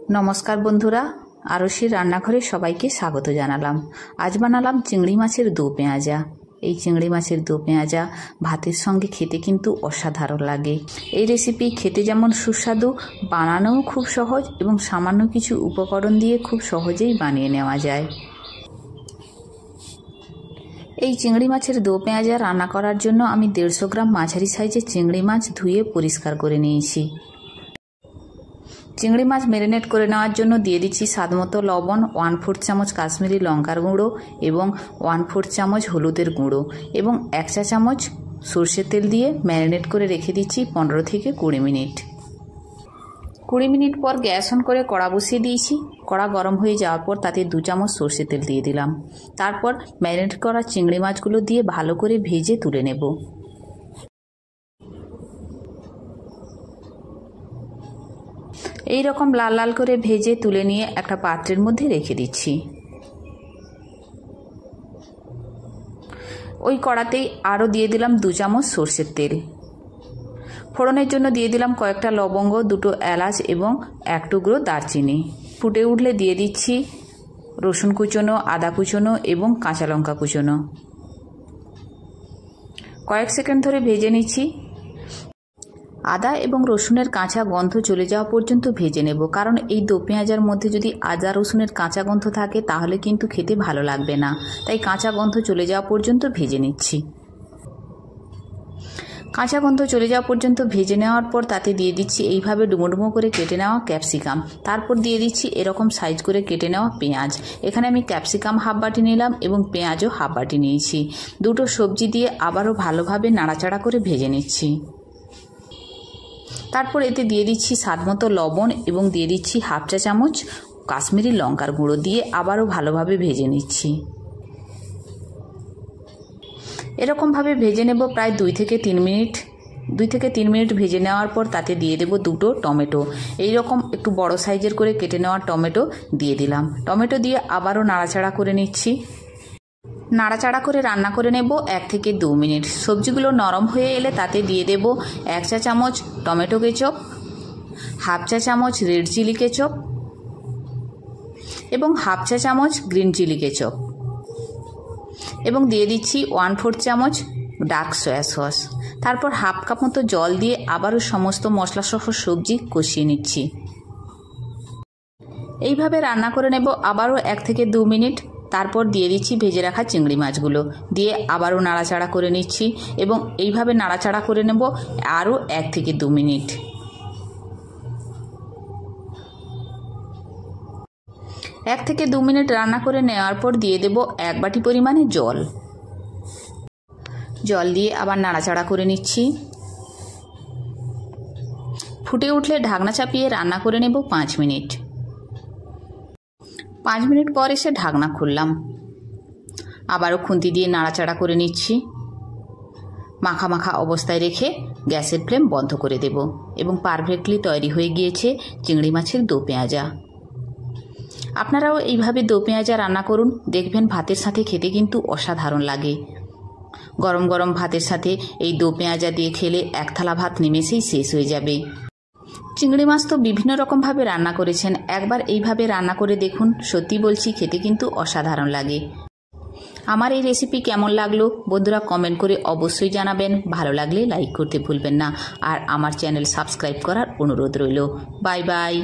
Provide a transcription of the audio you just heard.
नमस्कार बंधुरा आरशीर रान्नाघरे सबाइके स्वागत जानालाम। आज बानालाम चिंगड़ी माछेर दो पेঁয়াজা। এই চিংড়ি মাছের দো পেঁয়াজা ভাতের সঙ্গে খেতে কিন্তু অসাধারণ লাগে। এই রেসিপি খেতে যেমন সুস্বাদু, বানানোও খুব সহজ এবং সামান্য কিছু উপকরণ দিয়ে খুব সহজেই বানিয়ে নেওয়া যায়। এই চিংড়ি মাছের দো পেঁয়াজা রান্না করার জন্য আমি 150 গ্রাম মাঝারি সাইজের চিংড়ি মাছ ধুয়ে পরিষ্কার করে নিয়েছি। চিংড়ি মাছ ম্যারিনেট করে নেওয়ার জন্য দিয়ে দিচ্ছি স্বাদমতো লবণ, 1/4 চামচ কাশ্মীরি লঙ্কার গুঁড়ো এবং 1/4 চামচ হলুদের গুঁড়ো এবং 1 চা চামচ সরষের তেল দিয়ে ম্যারিনেট করে রেখে দিচ্ছি 15 থেকে 20 মিনিট। 20 মিনিট পর গ্যাস অন করে কড়া বসিয়ে দিয়েছি। কড়া গরম হয়ে যাওয়ার পর তাতে 2 চামচ সরষের তেল দিয়ে দিলাম। তারপর ম্যারিনেট করা চিংড়ি মাছগুলো দিয়ে ভালো করে ভেজে তুলে নেব। এই রকম লাল লাল করে ভেজে তুলে নিয়ে একটা পাত্রের মধ্যে রেখে দিচ্ছি। ওই কড়াতেই আরও দিয়ে দিলাম 2 চামচ সরষের তেল। ফোড়নের জন্য দিয়ে দিলাম কয়েকটা লবঙ্গ, 2টো এলাচ এবং 1 টুকরো দারচিনি। ফুটে উঠলে দিয়ে দিচ্ছি রসুন কুচনো, আদা কুচনো এবং কাঁচা লঙ্কা কুচনো। কয়েক সেকেন্ড ধরে ভেজে নিচ্ছি। আদা এবং রসুনের কাঁচা গন্ধ চলে যাওয়া পর্যন্ত ভেজে নেব, কারণ এই দো পেঁয়াজার মধ্যে যদি আদা রসুনের কাঁচা গন্ধ থাকে তাহলে কিন্তু খেতে ভালো লাগবে না। তাই কাঁচা গন্ধ চলে যাওয়া পর্যন্ত ভেজে নিচ্ছি। কাঁচা গন্ধ চলে যাওয়া পর্যন্ত ভেজে নেওয়ার পর তাতে দিয়ে দিচ্ছি এইভাবে ডুমো ডুমো করে কেটে নেওয়া ক্যাপসিকাম। তারপর দিয়ে দিচ্ছি এরকম সাইজ করে কেটে নেওয়া পেঁয়াজ। এখানে আমি ক্যাপসিকাম হাফ বাটি নিলাম এবং পেঁয়াজও হাফ বাটি নিয়েছি। দুটো সবজি দিয়ে আবারও ভালোভাবে নাড়াচাড়া করে ভেজে নিচ্ছি। তারপর এতে দিয়ে দিচ্ছি স্বাদমতো লবণ এবং দিয়ে দিচ্ছি 1/2 চা চামচ কাশ্মীরি লঙ্কার গুঁড়ো দিয়ে আবারও ভালোভাবে ভেজে নিচ্ছি। এরকমভাবে ভেজে নেব প্রায় 2 থেকে 3 মিনিট। 2 থেকে 3 মিনিট ভেজে নেওয়ার পর তাতে দিয়ে দেব 2টো টমেটো। এই রকম একটু বড় সাইজের করে কেটে নেওয়া টমেটো দিয়ে দিলাম। টমেটো দিয়ে আবারও নাড়াচাড়া করে নিচ্ছি। নাড়াচাড়া করে রান্না করে নেব 1 থেকে 2 মিনিট। সবজিগুলো নরম হয়ে এলে তাতে দিয়ে দেব 1 চা চামচ টমেটো কেচাপ, 1/2 চা চামচ রেড চিলি কেচাপ এবং 1/2 চা চামচ গ্রিন চিলি কেচাপ এবং দিয়ে দিচ্ছি 1/4 চামচ ডার্ক সয়া সস। তারপর 1/2 কাপ মতো জল দিয়ে আবারও সমস্ত মশলাসহ সবজি কষিয়ে নিচ্ছি। এইভাবে রান্না করে নেব আবারও 1 থেকে 2 মিনিট। তারপর দিয়ে দিচ্ছি ভেজে রাখা চিংড়ি মাছগুলো দিয়ে আবারও নাড়াচাড়া করে নিচ্ছি এবং এইভাবে নাড়াচাড়া করে নেব আরও 1 থেকে 2 মিনিট। 1 থেকে 2 মিনিট রান্না করে নেওয়ার পর দিয়ে দেব 1 বাটি পরিমাণে জল। জল দিয়ে আবার নাড়াচাড়া করে নিচ্ছি। ফুটে উঠলে ঢাকনা চাপিয়ে রান্না করে নেব 5 মিনিট। 5 মিনিট পর এসে ঢাকনা খুললাম। আবারও খুন্তি দিয়ে নাড়াচাড়া করে নিচ্ছি। মাখা মাখা অবস্থায় রেখে গ্যাসের ফ্লেম বন্ধ করে দেব এবং পারফেক্টলি তৈরি হয়ে গিয়েছে চিংড়ি মাছের দো পেঁয়াজা। আপনারাও এইভাবে দো পেঁয়াজা রান্না করুন, দেখবেন ভাতের সাথে খেতে কিন্তু অসাধারণ লাগে। গরম গরম ভাতের সাথে এই দো পেঁয়াজা দিয়ে খেলে 1 থালা ভাত নিমেষেই শেষ হয়ে যাবে। চিংড়ি মাছ তো বিভিন্ন রকমভাবে রান্না করেছেন, একবার এইভাবে রান্না করে দেখুন, সত্যি বলছি খেতে কিন্তু অসাধারণ লাগে। আমার এই রেসিপি কেমন লাগলো বন্ধুরা কমেন্ট করে অবশ্যই জানাবেন। ভালো লাগলে লাইক করতে ভুলবেন না আর আমার চ্যানেল সাবস্ক্রাইব করার অনুরোধ রইল। Bye bye.